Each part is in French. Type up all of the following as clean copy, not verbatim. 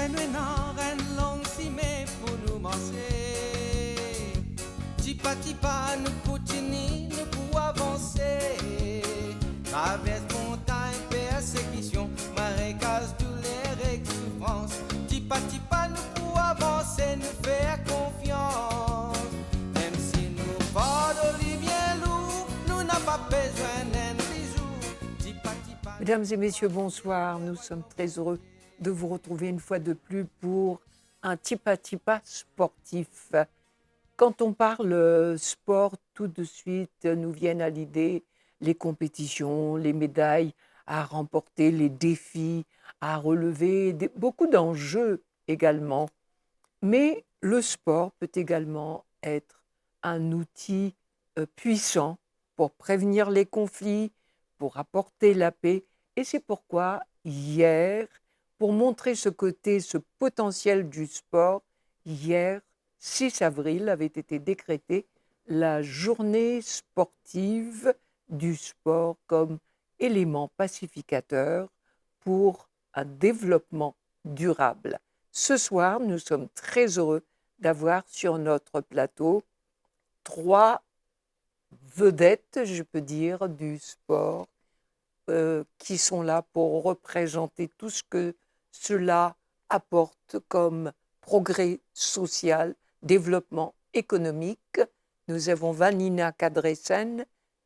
Reine nan long si mais pour nous marcher. Tipa tipa nous continuons nous pour avancer. Traverse montagne, persécution, marécage, douleur et souffrance. Tipa tipa nous pour avancer, nous faire confiance. Même si nous portons les bien lourd, nous n'avons pas besoin d'un bijou. Tipa tipa. Mesdames et messieurs, bonsoir. Nous sommes très heureux de vous retrouver une fois de plus pour un Tipa Tipa sportif. Quand on parle sport, tout de suite nous viennent à l'idée les compétitions, les médailles à remporter, les défis à relever, beaucoup d'enjeux également. Mais le sport peut également être un outil puissant pour prévenir les conflits, pour apporter la paix. Et c'est pourquoi hier, pour montrer ce côté, ce potentiel du sport, hier, 6 avril, avait été décrétée la journée sportive du sport comme élément pacificateur pour un développement durable. Ce soir, nous sommes très heureux d'avoir sur notre plateau 3 vedettes, je peux dire, du sport qui sont là pour représenter tout ce que cela apporte comme progrès social, développement économique. Nous avons Vanina Kadresen,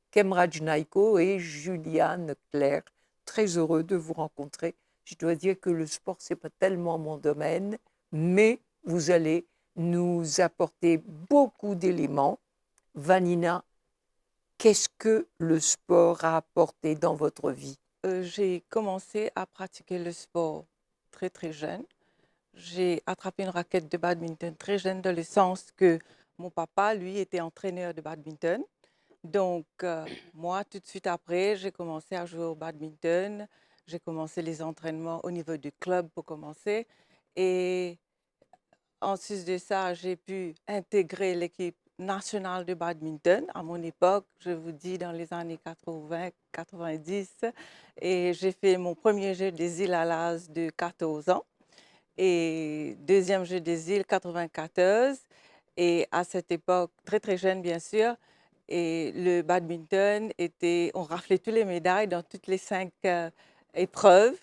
Kemraj Naiko et Juliane Claire. Très heureux de vous rencontrer. Je dois dire que le sport, ce n'est pas tellement mon domaine, mais vous allez nous apporter beaucoup d'éléments. Vanina, qu'est-ce que le sport a apporté dans votre vie? J'ai commencé à pratiquer le sport très très jeune. J'ai attrapé une raquette de badminton très jeune dans le sens que mon papa, lui, était entraîneur de badminton. Donc, moi, tout de suite après, j'ai commencé à jouer au badminton. J'ai commencé les entraînements au niveau du club pour commencer. Et en sus de ça, j'ai pu intégrer l'équipe nationale de badminton à mon époque, je vous dis dans les années 80-90. Et j'ai fait mon premier jeu des îles à l'âge de 14 ans et deuxième jeu des îles 94. Et à cette époque, très très jeune bien sûr, et le badminton était, on raflait toutes les médailles dans toutes les 5 épreuves.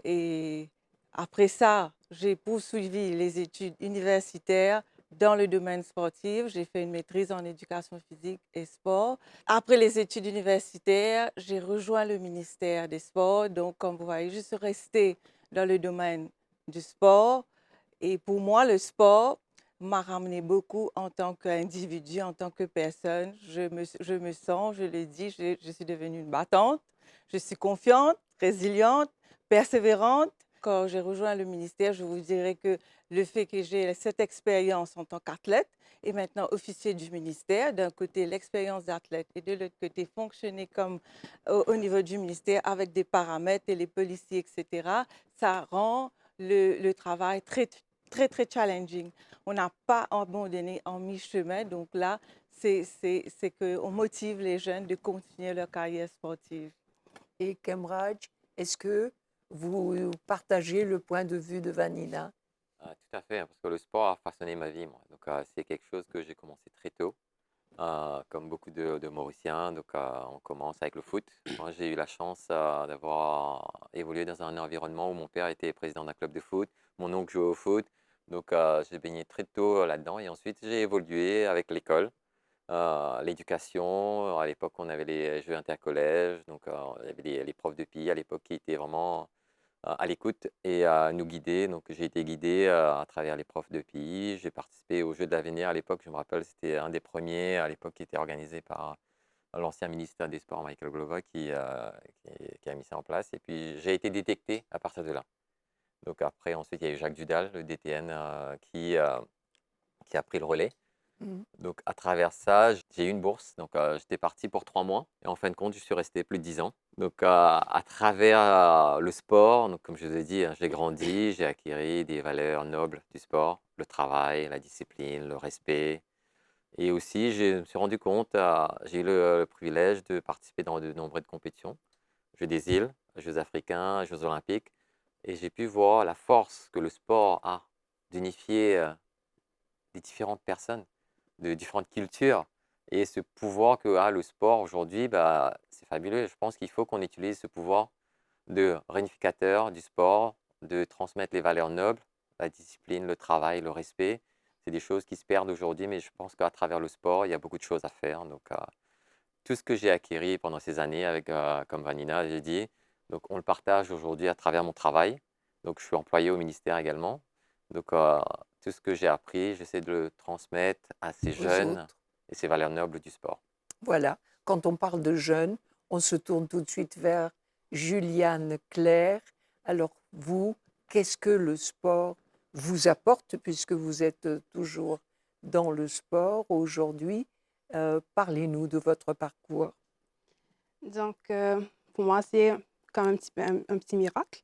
Et après ça, j'ai poursuivi les études universitaires dans le domaine sportif. J'ai fait une maîtrise en éducation physique et sport. Après les études universitaires, j'ai rejoint le ministère des Sports. Donc, comme vous voyez, je suis restée dans le domaine du sport. Et pour moi, le sport m'a ramené beaucoup en tant qu'individu, en tant que personne. Je me sens, je le dis, je suis devenue une battante. Je suis confiante, résiliente, persévérante. Quand j'ai rejoint le ministère, je vous dirais que le fait que j'ai cette expérience en tant qu'athlète et maintenant officier du ministère, d'un côté l'expérience d'athlète et de l'autre côté fonctionner comme au niveau du ministère avec des paramètres et les policiers, etc., ça rend le travail très, très, très challenging. On n'a pas abandonné en mi-chemin. Donc là, c'est qu'on motive les jeunes de continuer leur carrière sportive. Et Kemraj, est-ce que vous partagez le point de vue de Vanina? Tout à fait, parce que le sport a façonné ma vie, moi. Donc, c'est quelque chose que j'ai commencé très tôt, comme beaucoup de Mauriciens. Donc, on commence avec le foot. Moi, j'ai eu la chance d'avoir évolué dans un environnement où mon père était président d'un club de foot, mon oncle jouait au foot. Donc, j'ai baigné très tôt là-dedans. Et ensuite, j'ai évolué avec l'école, l'éducation. À l'époque, on avait les jeux intercollèges. Donc, il y avait les profs de PI à l'époque qui étaient vraiment à l'écoute et à nous guider. Donc, j'ai été guidé à travers les profs de PI. J'ai participé aux Jeux de l'avenir à l'époque. Je me rappelle, c'était un des premiers à l'époque qui était organisé par l'ancien ministre des Sports, Michael Glover, qui a mis ça en place. Et puis, j'ai été détecté à partir de là. Donc, après, ensuite, il y a eu Jacques Dudal, le DTN, qui a pris le relais. Donc, à travers ça, j'ai eu une bourse. Donc, j'étais parti pour 3 mois. Et en fin de compte, je suis resté plus de 10 ans. Donc, à travers le sport, donc, comme je vous ai dit, hein, j'ai grandi, j'ai acquis des valeurs nobles du sport, le travail, la discipline, le respect. Et aussi, je me suis rendu compte, j'ai eu le privilège de participer dans de nombreuses compétitions, Jeux des îles, Jeux africains, Jeux olympiques. et j'ai pu voir la force que le sport a d'unifier des différentes personnes, de différentes cultures et ce pouvoir que a le sport aujourd'hui, bah, c'est fabuleux. Je pense qu'il faut qu'on utilise ce pouvoir de réunificateur du sport, de transmettre les valeurs nobles, la discipline, le travail, le respect. C'est des choses qui se perdent aujourd'hui, mais je pense qu'à travers le sport, il y a beaucoup de choses à faire. Donc, tout ce que j'ai acquis pendant ces années avec, comme Vanina, j'ai dit, donc on le partage aujourd'hui à travers mon travail. Donc, je suis employé au ministère également. Donc, tout ce que j'ai appris, j'essaie de le transmettre à ces aux jeunes autres. et ces valeurs nobles du sport. Voilà, quand on parle de jeunes, on se tourne tout de suite vers Juliane Claire. Alors vous, qu'est-ce que le sport vous apporte puisque vous êtes toujours dans le sport aujourd'hui? Parlez-nous de votre parcours. Donc, pour moi, c'est quand même un petit miracle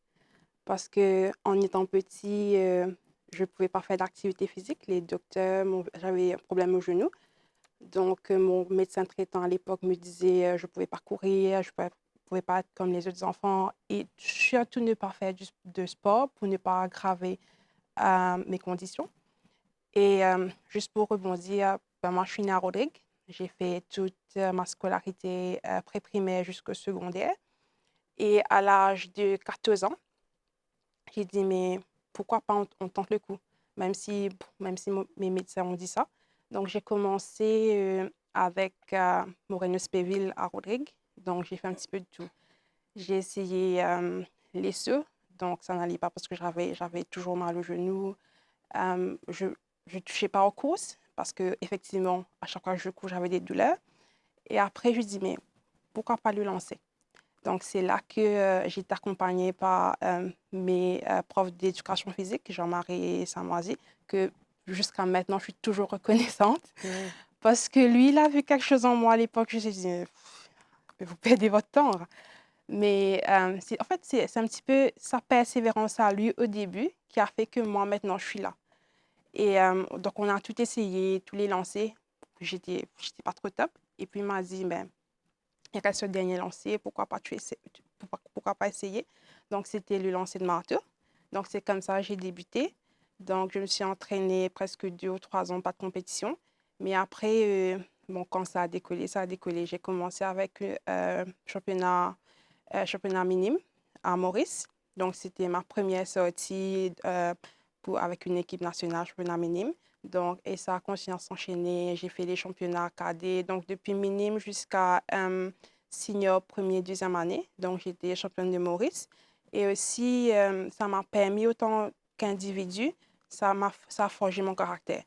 parce que en étant petit, je ne pouvais pas faire d'activité physique. Les docteurs, j'avais un problème au genou. Donc, mon médecin traitant à l'époque me disait je ne pouvais pas courir, je ne pouvais pas être comme les autres enfants et surtout ne pas faire de sport pour ne pas aggraver mes conditions. Et juste pour rebondir, ben, moi, je suis née à Rodrigue. J'ai fait toute ma scolarité pré-primaire jusqu'au secondaire. Et à l'âge de 14 ans, j'ai dit, mais pourquoi pas on tente le coup, même si mes médecins ont dit ça. Donc, j'ai commencé avec Moreno-Spéville à Rodrigue. Donc, j'ai fait un petit peu de tout. J'ai essayé les sauts. Donc, ça n'allait pas parce que j'avais toujours mal au genou. Je ne touchais pas aux courses parce qu'effectivement, à chaque fois que je cours, j'avais des douleurs. Et après, je dis, mais pourquoi pas le lancer? Donc, c'est là que j'ai été accompagnée par mes profs d'éducation physique, Jean-Marie Samoisi, que jusqu'à maintenant, je suis toujours reconnaissante. Parce que lui, il a vu quelque chose en moi à l'époque. Je me suis dit, vous perdez votre temps. Mais en fait, c'est un petit peu sa persévérance à lui au début qui a fait que moi, maintenant, je suis là. Et donc, on a tout essayé, tous les lancers. J'étais pas trop top. Et puis, il m'a dit, ben, il reste ce dernier lancer, pourquoi pas essayer? Donc, c'était le lancer de marteau. Donc, c'est comme ça que j'ai débuté. Donc, je me suis entraînée presque 2 ou 3 ans, pas de compétition. Mais après, bon, quand ça a décollé, ça a décollé. J'ai commencé avec championnat minime à Maurice. Donc, c'était ma première sortie avec une équipe nationale, championnat minime. Donc, et ça a continué à s'enchaîner. J'ai fait les championnats cadets. Donc, depuis minime jusqu'à senior première, deuxième année. Donc, j'étais championne de Maurice. Et aussi, ça m'a permis, autant qu'individu, ça a forgé mon caractère.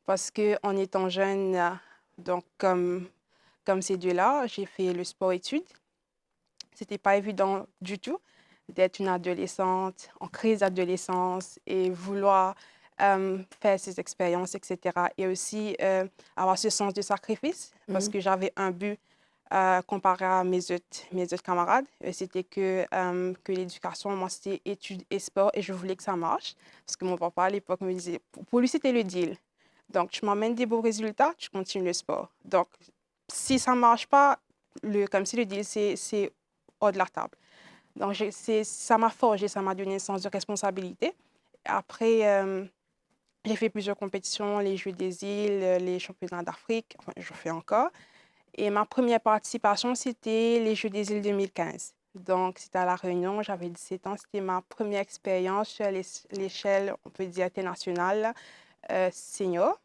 Parce qu'en étant jeune, donc comme ces deux-là, j'ai fait le sport-études. C'était pas évident du tout d'être une adolescente en crise d'adolescence et vouloir faire ces expériences, etc. Et aussi avoir ce sens de sacrifice parce que j'avais un but comparé à mes autres camarades. C'était que l'éducation, moi, c'était études et sport et je voulais que ça marche parce que mon papa, à l'époque, me disait, pour lui, c'était le deal. Donc, tu m'emmènes des beaux résultats, tu continues le sport. Donc, si ça ne marche pas, comme si le deal, c'est hors de la table. Donc, ça m'a forgé, ça m'a donné un sens de responsabilité. Après, j'ai fait plusieurs compétitions, les Jeux des îles, les championnats d'Afrique, enfin, je fais encore. Et ma première participation, c'était les Jeux des îles 2015. Donc, c'était à La Réunion, j'avais 17 ans. C'était ma première expérience sur l'échelle, on peut dire, internationale senior.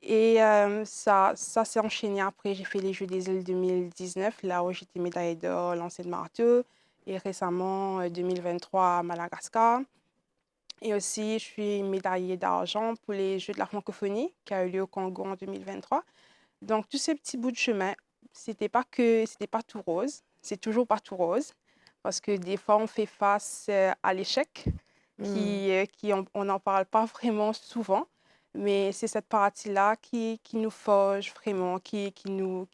Et ça s'est enchaîné après. J'ai fait les Jeux des îles 2019, là où j'étais médaillée d'or lancer de marteau. Et récemment, 2023 à Madagascar. Et aussi, je suis médaillée d'argent pour les Jeux de la francophonie qui a eu lieu au Congo en 2023. Donc, tous ces petits bouts de chemin, c'était pas tout rose. C'est toujours pas tout rose. Parce que des fois, on fait face à l'échec, on n'en parle pas vraiment souvent. Mais c'est cette partie-là qui nous forge vraiment, qui nous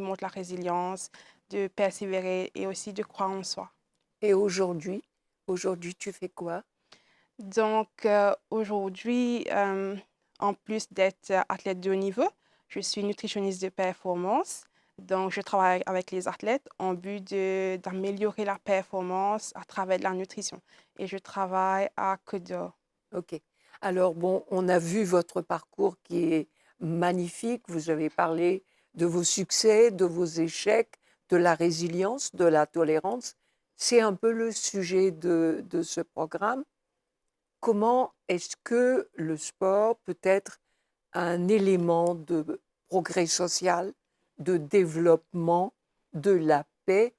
montre la résilience, de persévérer et aussi de croire en soi. Et aujourd'hui, tu fais quoi? Donc, aujourd'hui, en plus d'être athlète de haut niveau, je suis nutritionniste de performance. Donc, je travaille avec les athlètes en but d'améliorer la performance à travers de la nutrition. Et je travaille à Côte d'Or. Ok. Alors, bon, on a vu votre parcours qui est magnifique. Vous avez parlé de vos succès, de vos échecs, de la résilience, de la tolérance. C'est un peu le sujet de ce programme. Comment est-ce que le sport peut être un élément de progrès social, de développement, de la paix?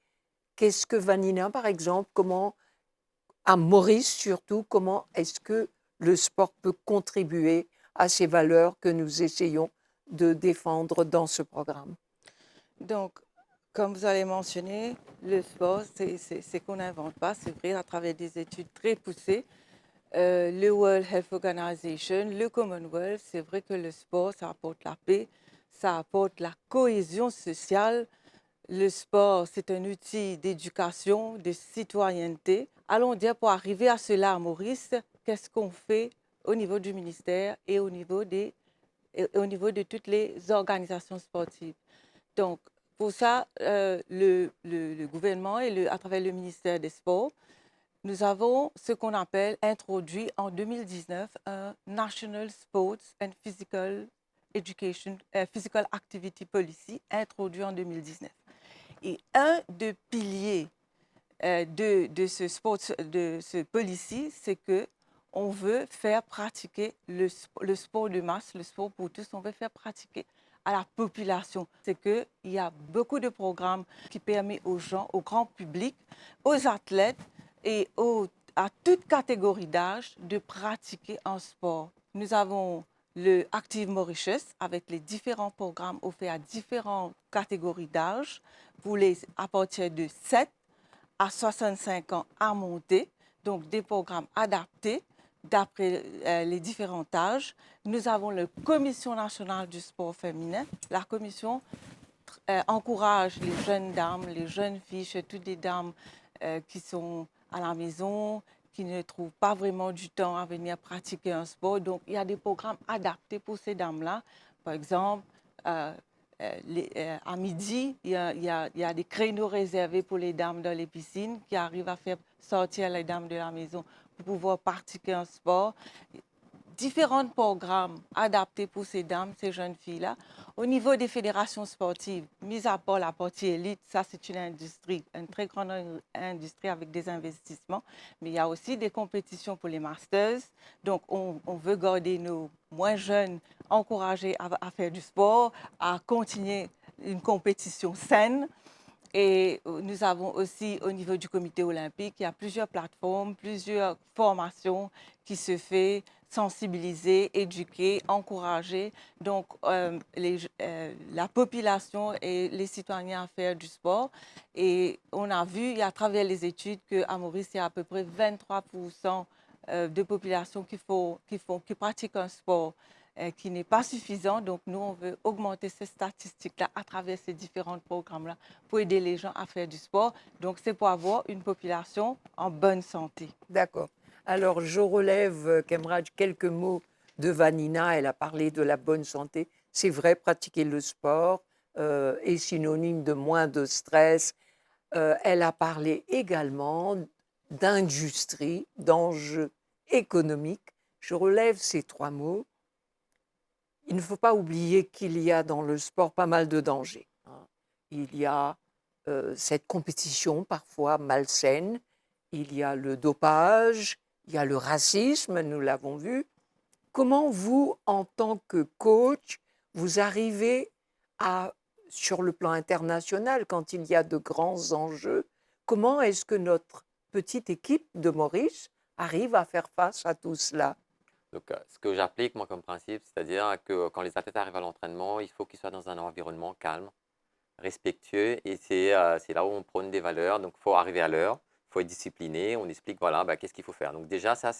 Qu'est-ce que Vanina, par exemple, comment, à Maurice surtout, comment est-ce que le sport peut contribuer à ces valeurs que nous essayons de défendre dans ce programme? Donc, comme vous avez mentionné, le sport, c'est qu'on n'invente pas, c'est vrai, à travers des études très poussées. Le World Health Organization, le Commonwealth, c'est vrai que le sport, ça apporte la paix, ça apporte la cohésion sociale. Le sport, c'est un outil d'éducation, de citoyenneté. Allons dire, pour arriver à cela à Maurice, qu'est-ce qu'on fait au niveau du ministère et au niveau de toutes les organisations sportives. Donc, pour ça, le gouvernement et à travers le ministère des Sports, nous avons ce qu'on appelle introduit en 2019 un National Sports and Physical Education, Physical Activity Policy, introduit en 2019. Et un des piliers de ce policy, c'est que on veut faire pratiquer le sport de masse, le sport pour tous, on veut faire pratiquer à la population. C'est qu'il y a beaucoup de programmes qui permettent aux gens, au grand public, aux athlètes et à toute catégorie d'âge de pratiquer un sport. Nous avons le Active Mauritius avec les différents programmes offerts à différentes catégories d'âge à partir de 7 à 65 ans à monter, donc des programmes adaptés d'après les différents âges. Nous avons la Commission nationale du sport féminin. La commission encourage les jeunes dames, les jeunes filles, surtout des dames qui sont à la maison, qui ne trouvent pas vraiment du temps à venir pratiquer un sport. Donc, il y a des programmes adaptés pour ces dames-là. Par exemple, à midi, il y a des créneaux réservés pour les dames dans les piscines qui arrivent à faire sortir les dames de la maison pour pouvoir pratiquer un sport. Différents programmes adaptés pour ces dames, ces jeunes filles-là. Au niveau des fédérations sportives, mis à part la partie élite, ça c'est une industrie, une très grande industrie avec des investissements, mais il y a aussi des compétitions pour les masters. Donc on veut garder nos moins jeunes encouragés à faire du sport, à continuer une compétition saine. Et nous avons aussi, au niveau du comité olympique, il y a plusieurs plateformes, plusieurs formations qui se font, sensibiliser, éduquer, encourager. Donc, la population et les citoyens à faire du sport. Et on a vu, à travers les études, qu'à Maurice, il y a à peu près 23% de population qui pratiquent un sport qui n'est pas suffisant. Donc, nous, on veut augmenter ces statistiques-là à travers ces différents programmes-là pour aider les gens à faire du sport. Donc, c'est pour avoir une population en bonne santé. D'accord. Alors, je relève, Kemraj, quelques mots de Vanina. Elle a parlé de la bonne santé. C'est vrai, pratiquer le sport est synonyme de moins de stress. Elle a parlé également d'industrie, d'enjeux économiques. Je relève ces trois mots. Il ne faut pas oublier qu'il y a dans le sport pas mal de dangers. Il y a cette compétition parfois malsaine, il y a le dopage, il y a le racisme, nous l'avons vu. Comment vous, en tant que coach, vous arrivez à, sur le plan international, quand il y a de grands enjeux, comment est-ce que notre petite équipe de Maurice arrive à faire face à tout cela? Donc, ce que j'applique, moi, comme principe, c'est-à-dire que quand les athlètes arrivent à l'entraînement, il faut qu'ils soient dans un environnement calme, respectueux, et c'est là où on prône des valeurs. Donc, il faut arriver à l'heure, il faut être discipliné, on explique, voilà, qu'est-ce qu'il faut faire. Donc, déjà, ça,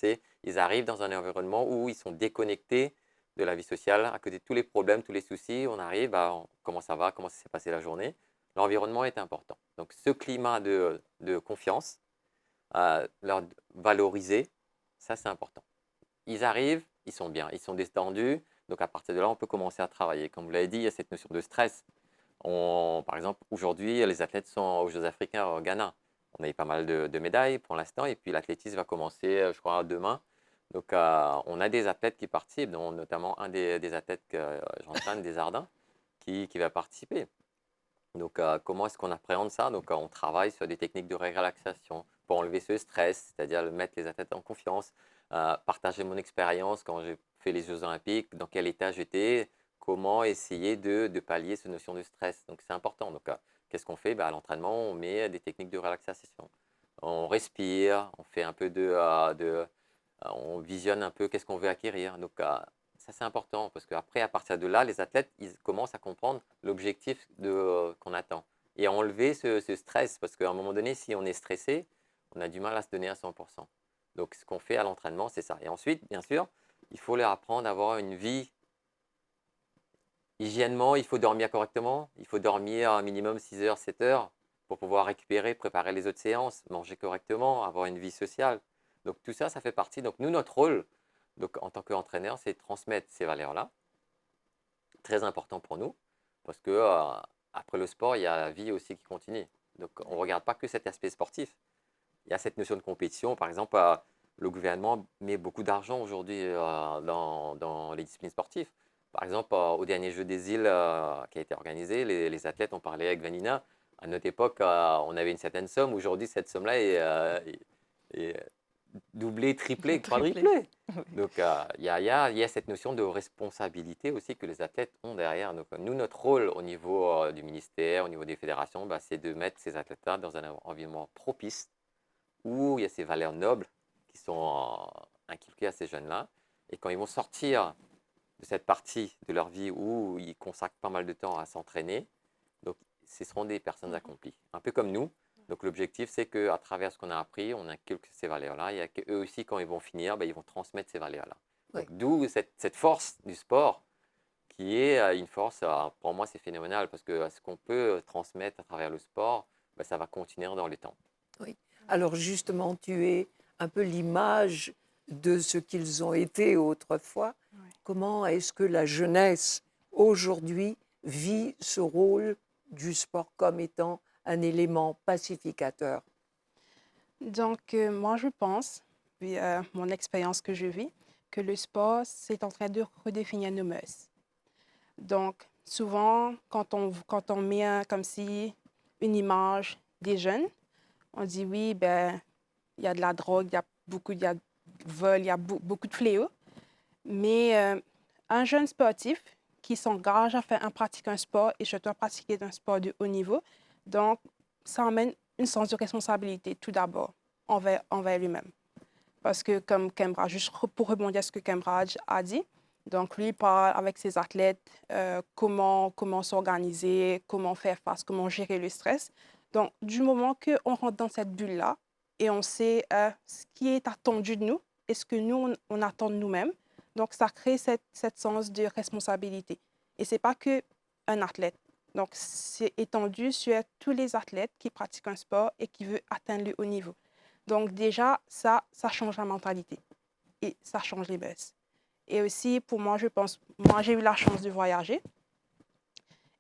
ils arrivent dans un environnement où ils sont déconnectés de la vie sociale, à côté de tous les problèmes, tous les soucis, on arrive à comment ça va, comment ça s'est passé la journée. L'environnement est important. Donc, ce climat de confiance, leur valoriser, ça, c'est important. Ils arrivent, ils sont bien, ils sont détendus. Donc, à partir de là, on peut commencer à travailler. Comme vous l'avez dit, il y a cette notion de stress. Par exemple, aujourd'hui, les athlètes sont aux Jeux africains au Ghana. On a eu pas mal de médailles pour l'instant, et puis l'athlétisme va commencer, je crois, demain. Donc, on a des athlètes qui participent, dont notamment un des athlètes que j'entraîne, des Ardins, qui va participer. Donc, comment est-ce qu'on appréhende ça? Donc, on travaille sur des techniques de relaxation pour enlever ce stress, c'est-à-dire mettre les athlètes en confiance, partager mon expérience quand j'ai fait les Jeux Olympiques, dans quel état j'étais, comment essayer de pallier cette notion de stress. Donc, c'est important. Donc, qu'est-ce qu'on fait? À l'entraînement, on met des techniques de relaxation. On respire, on fait un peu on visionne un peu qu'est-ce qu'on veut acquérir. Donc, ça, c'est important parce qu'après, à partir de là, les athlètes, ils commencent à comprendre l'objectif qu'on attend et à enlever ce stress parce qu'à un moment donné, si on est stressé, on a du mal à se donner à 100%. Donc, ce qu'on fait à l'entraînement, c'est ça. Et ensuite, bien sûr, il faut leur apprendre à avoir une vie hygiènement. Il faut dormir correctement. Il faut dormir un minimum 6 heures, 7 heures pour pouvoir récupérer, préparer les autres séances, manger correctement, avoir une vie sociale. Donc, tout ça, ça fait partie. Donc, nous, notre rôle, donc, en tant qu'entraîneur, c'est de transmettre ces valeurs-là. Très important pour nous, parce que après le sport, il y a la vie aussi qui continue. Donc, on ne regarde pas que cet aspect sportif. Il y a cette notion de compétition. Par exemple, le gouvernement met beaucoup d'argent aujourd'hui dans les disciplines sportives. Par exemple, au dernier Jeu des îles qui a été organisé, les athlètes ont parlé avec Vanina. À notre époque, on avait une certaine somme. Aujourd'hui, cette somme-là est doublée, triplée, quadruplée. Donc, il y a cette notion de responsabilité aussi que les athlètes ont derrière. Donc, nous, notre rôle au niveau du ministère, au niveau des fédérations, c'est de mettre ces athlètes-là dans un environnement propice où il y a ces valeurs nobles qui sont inculquées à ces jeunes-là. Et quand ils vont sortir de cette partie de leur vie où ils consacrent pas mal de temps à s'entraîner, donc ce seront des personnes accomplies, un peu comme nous. Donc l'objectif, c'est qu'à travers ce qu'on a appris, on inculque ces valeurs-là. Et qu'eux aussi, quand ils vont finir, ils vont transmettre ces valeurs-là. Oui. D'où cette force du sport qui est une force, pour moi, c'est phénoménal parce que ce qu'on peut transmettre à travers le sport, ça va continuer dans le temps. Oui. Alors justement, tu es un peu l'image de ce qu'ils ont été autrefois. Oui. Comment est-ce que la jeunesse aujourd'hui vit ce rôle du sport comme étant un élément pacificateur? Donc, moi, je pense, puis mon expérience que je vis, que le sport, c'est en train de redéfinir nos mœurs. Donc, souvent, quand on met comme si une image des jeunes, on dit oui, ben, il y a de la drogue, il y a de vol, il y a beaucoup de fléaux. Mais un jeune sportif qui s'engage à pratiquer un sport et surtout à pratiquer un sport de haut niveau, donc ça emmène une sens de responsabilité tout d'abord envers lui-même. Parce que comme Cambridge, juste pour rebondir à ce que Cambridge a dit, donc lui parle avec ses athlètes comment s'organiser, comment faire face, comment gérer le stress. Donc du moment qu'on rentre dans cette bulle-là et on sait ce qui est attendu de nous et ce que nous, on attend de nous-mêmes, donc ça crée cette sens de responsabilité. Et ce n'est pas qu'un athlète. Donc c'est étendu sur tous les athlètes qui pratiquent un sport et qui veulent atteindre le haut niveau. Donc déjà, ça change la mentalité et ça change les mœurs. Et aussi, pour moi, je pense, moi, j'ai eu la chance de voyager.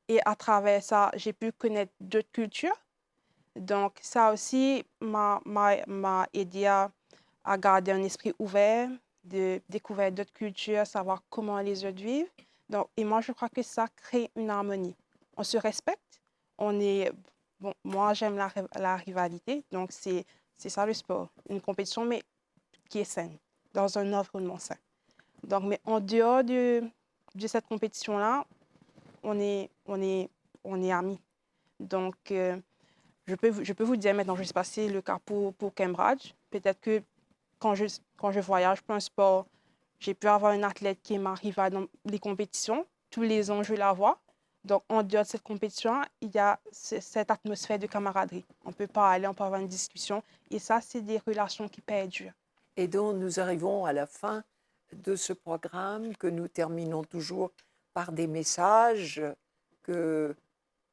Et à travers ça, j'ai pu connaître d'autres cultures. Donc ça aussi m'a aidé à garder un esprit ouvert, de découvrir d'autres cultures, savoir comment les autres vivent. Donc, et moi, je crois que ça crée une harmonie. On se respecte. Bon, moi, j'aime la rivalité. Donc, c'est ça le sport. Une compétition, mais qui est saine, dans un environnement sain. Donc, mais en dehors de cette compétition-là, on est amis. Donc, je peux vous dire maintenant, je sais pas si c'est le cas pour Cambridge. Peut-être que quand je voyage pour un sport, j'ai pu avoir un athlète qui m'arrive dans les compétitions. Tous les ans, je la vois. Donc, en dehors de cette compétition, il y a cette atmosphère de camaraderie. On peut parler, on peut avoir une discussion. Et ça, c'est des relations qui perdurent. Et donc, nous arrivons à la fin de ce programme que nous terminons toujours par des messages que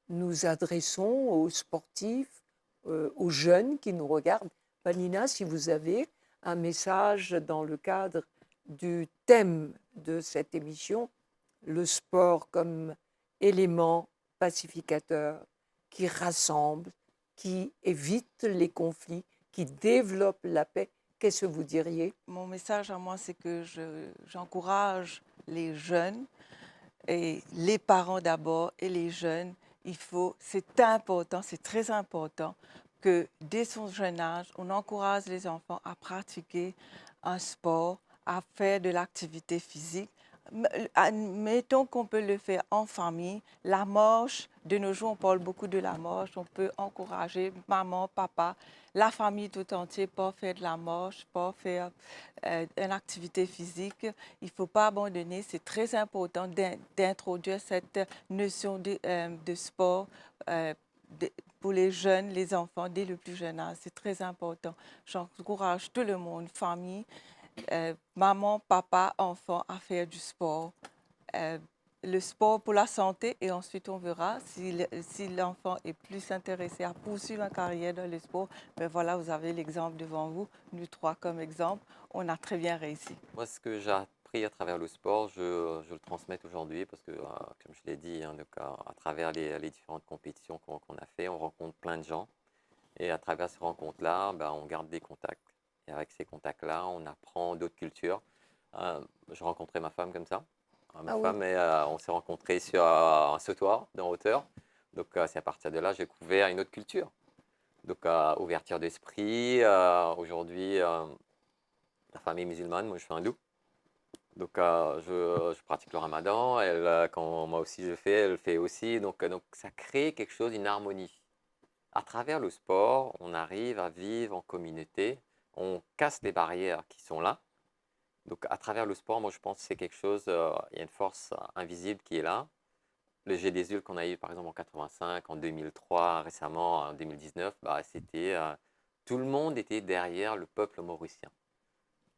nous adressons aux sportifs, aux jeunes qui nous regardent. Vanina, si vous avez un message dans le cadre du thème de cette émission, le sport comme élément pacificateur, qui rassemble, qui évite les conflits, qui développe la paix. Qu'est-ce que vous diriez? Mon message à moi, c'est que j'encourage les jeunes et les parents d'abord et les jeunes. C'est important, c'est très important que dès son jeune âge, on encourage les enfants à pratiquer un sport, à faire de l'activité physique. Admettons qu'on peut le faire en famille. La marche, de nos jours, on parle beaucoup de la marche. On peut encourager maman, papa, la famille tout entière pour faire de la marche, pour faire une activité physique. Il ne faut pas abandonner. C'est très important d'introduire cette notion de sport pour les jeunes, les enfants, dès le plus jeune âge. C'est très important. J'encourage tout le monde, famille, maman, papa, enfant, à faire du sport. Le sport pour la santé et ensuite on verra si l'enfant est plus intéressé à poursuivre une carrière dans le sport. Mais voilà, vous avez l'exemple devant vous, nous trois comme exemple, on a très bien réussi. Moi, ce que j'ai appris à travers le sport, je le transmets aujourd'hui parce que, comme je l'ai dit, hein, donc, à travers les différentes compétitions qu'on a fait, on rencontre plein de gens. Et à travers ces rencontres-là, ben, on garde des contacts. Et avec ces contacts-là, on apprend d'autres cultures. Je rencontrais ma femme comme ça. Ma Ah oui. femme, on s'est rencontrés sur un sautoir en hauteur. Donc, c'est à partir de là que j'ai découvert une autre culture. Donc, ouverture d'esprit. Aujourd'hui, la famille musulmane, moi je suis hindou. Donc, je pratique le ramadan. Elle, quand moi aussi je fais, elle fait aussi. Donc, ça crée quelque chose, une harmonie. À travers le sport, on arrive à vivre en communauté. On casse les barrières qui sont là. Donc, à travers le sport, moi, je pense que c'est quelque chose, il y a une force invisible qui est là. Le Jeux des Ulles qu'on a eu, par exemple, en 85, en 2003, récemment, en 2019, bah, c'était, tout le monde était derrière le peuple mauricien.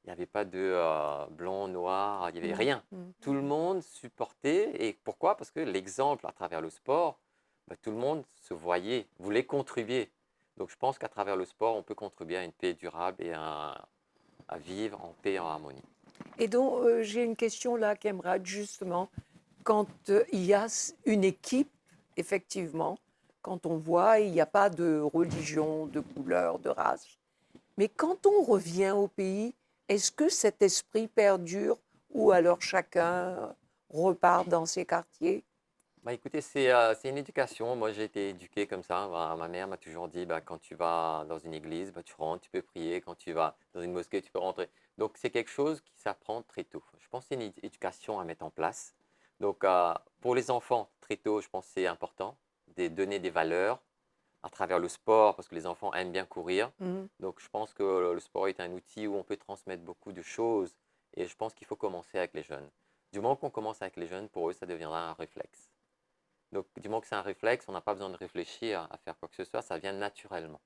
Il n'y avait pas de blanc, noir, il n'y avait rien. Tout le monde supportait. Et pourquoi? Parce que l'exemple à travers le sport, bah, tout le monde se voyait, voulait contribuer. Donc, je pense qu'à travers le sport, on peut contribuer à une paix durable et à vivre en paix et en harmonie. Et donc, j'ai une question là, Kemrad, justement. Quand il y a une équipe, effectivement, quand on voit, il n'y a pas de religion, de couleur, de race. Mais quand on revient au pays, est-ce que cet esprit perdure ou alors chacun repart dans ses quartiers? Bah, écoutez, c'est une éducation. Moi, j'ai été éduqué comme ça. Bah, ma mère m'a toujours dit, bah, quand tu vas dans une église, bah, tu rentres, tu peux prier. Quand tu vas dans une mosquée, tu peux rentrer. Donc, c'est quelque chose qui s'apprend très tôt. Je pense que c'est une éducation à mettre en place. Donc, pour les enfants, très tôt, je pense que c'est important de donner des valeurs à travers le sport, parce que les enfants aiment bien courir. Donc, je pense que le sport est un outil où on peut transmettre beaucoup de choses. Et je pense qu'il faut commencer avec les jeunes. Du moment qu'on commence avec les jeunes, pour eux, ça deviendra un réflexe. Donc, du moment que c'est un réflexe, on n'a pas besoin de réfléchir à faire quoi que ce soit, ça vient naturellement.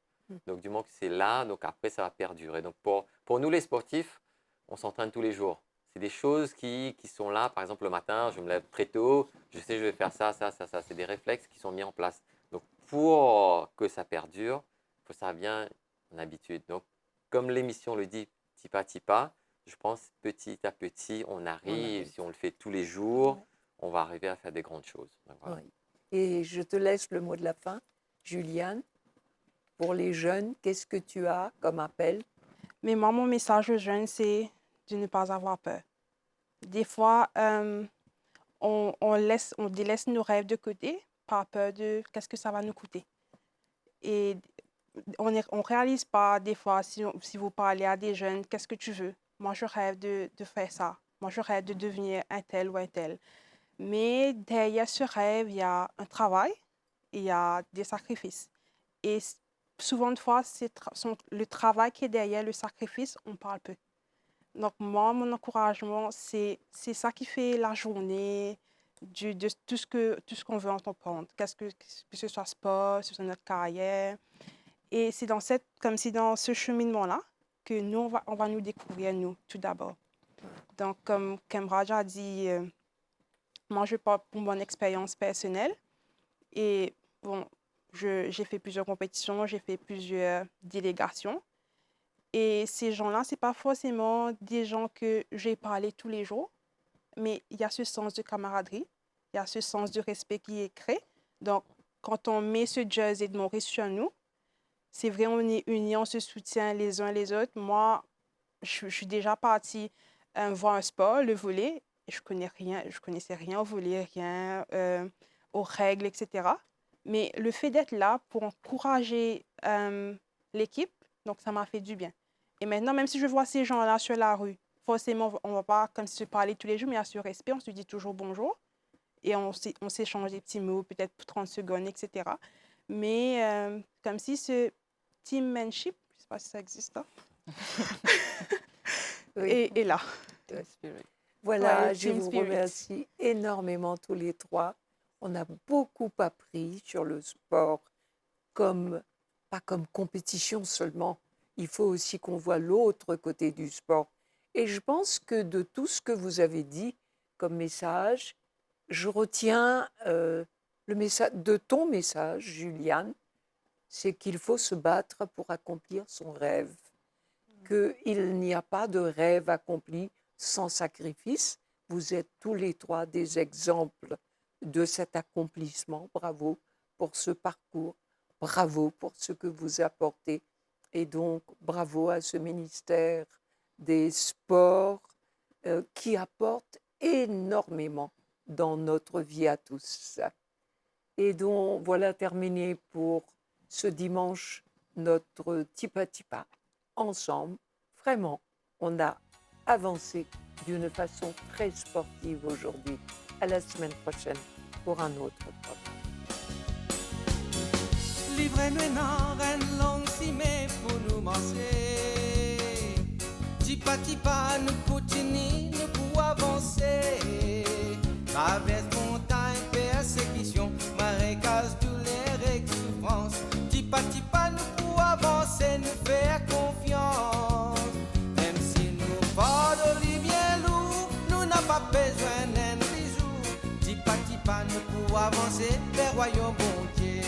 Donc, du moment que c'est là, donc après, ça va perdurer. Donc, pour nous, les sportifs, on s'entraîne tous les jours. C'est des choses qui sont là. Par exemple, le matin, je me lève très tôt, je sais que je vais faire ça, ça, ça, ça. C'est des réflexes qui sont mis en place. Donc, pour que ça perdure, il faut que ça vienne en habitude. Donc, comme l'émission le dit, petit pas, petit pas, je pense petit à petit, on arrive, si on le fait tous les jours, on va arriver à faire des grandes choses. Donc, voilà. Oui. Et je te laisse le mot de la fin. Juliane, pour les jeunes, qu'est-ce que tu as comme appel? Mais moi, mon message aux jeunes, c'est de ne pas avoir peur. Des fois, on délaisse nos rêves de côté par peur de qu'est-ce que ça va nous coûter. Et on ne réalise pas des fois, si vous parlez à des jeunes, qu'est-ce que tu veux? Moi, je rêve de faire ça. Moi, je rêve de devenir un tel ou un tel. Mais derrière ce rêve, il y a un travail, il y a des sacrifices. Et souvent de fois, c'est le travail qui est derrière le sacrifice, on parle peu. Donc moi, mon encouragement, c'est ça qui fait la journée de tout ce qu'on veut entreprendre. Que ce soit sport, que ce soit notre carrière. Et c'est comme si dans ce cheminement-là que nous, on va nous découvrir, nous, tout d'abord. Donc, comme Kemrad a dit, moi, je parle pour mon expérience personnelle. Et bon, j'ai fait plusieurs compétitions, j'ai fait plusieurs délégations. Et ces gens-là, ce n'est pas forcément des gens que j'ai parlé tous les jours, mais il y a ce sens de camaraderie, il y a ce sens de respect qui est créé. Donc, quand on met ce jersey de Maurice sur nous, c'est vrai, on est unis, on se soutient les uns les autres. Moi, je suis déjà partie voir un sport, le volley. Et je connaissais rien au volley, rien aux règles, etc. Mais le fait d'être là pour encourager l'équipe, donc ça m'a fait du bien. Et maintenant, même si je vois ces gens-là sur la rue, forcément, on ne va pas comme se parler tous les jours, mais il y a ce respect, on se dit toujours bonjour. Et on s'échange des petits mots, peut-être pour 30 secondes, etc. Mais comme si ce teammanship, je ne sais pas si ça existe, hein, Oui. est là. The spirit. Voilà, Ouais, je team vous spirit. remercie énormément tous les trois. On a beaucoup appris sur le sport, pas comme compétition seulement. Il faut aussi qu'on voit l'autre côté du sport. Et je pense que de tout ce que vous avez dit comme message, je retiens le message de ton message, Juliane, c'est qu'il faut se battre pour accomplir son rêve, qu'il n'y a pas de rêve accompli sans sacrifice. Vous êtes tous les trois des exemples de cet accomplissement. Bravo pour ce parcours, bravo pour ce que vous apportez. Et donc, bravo à ce ministère des Sports qui apporte énormément dans notre vie à tous. Et donc, voilà terminé pour ce dimanche notre Tipa Tipa. Ensemble, vraiment, on a avancé d'une façon très sportive aujourd'hui. À la semaine prochaine pour un autre programme. Livre nous nan ren long si mais pour nous marcher. Tipa tipa nous continue nous pour avancer. Traverse montagne, persécution, marécage, douleur et souffrance. Tipa tipa nous pour avancer, nous faire confiance. Même si nous portons les bien lourd, nous n'avons pas besoin d'un bisou. Tipa tipa nous pour avancer vers royaume bon Dieu.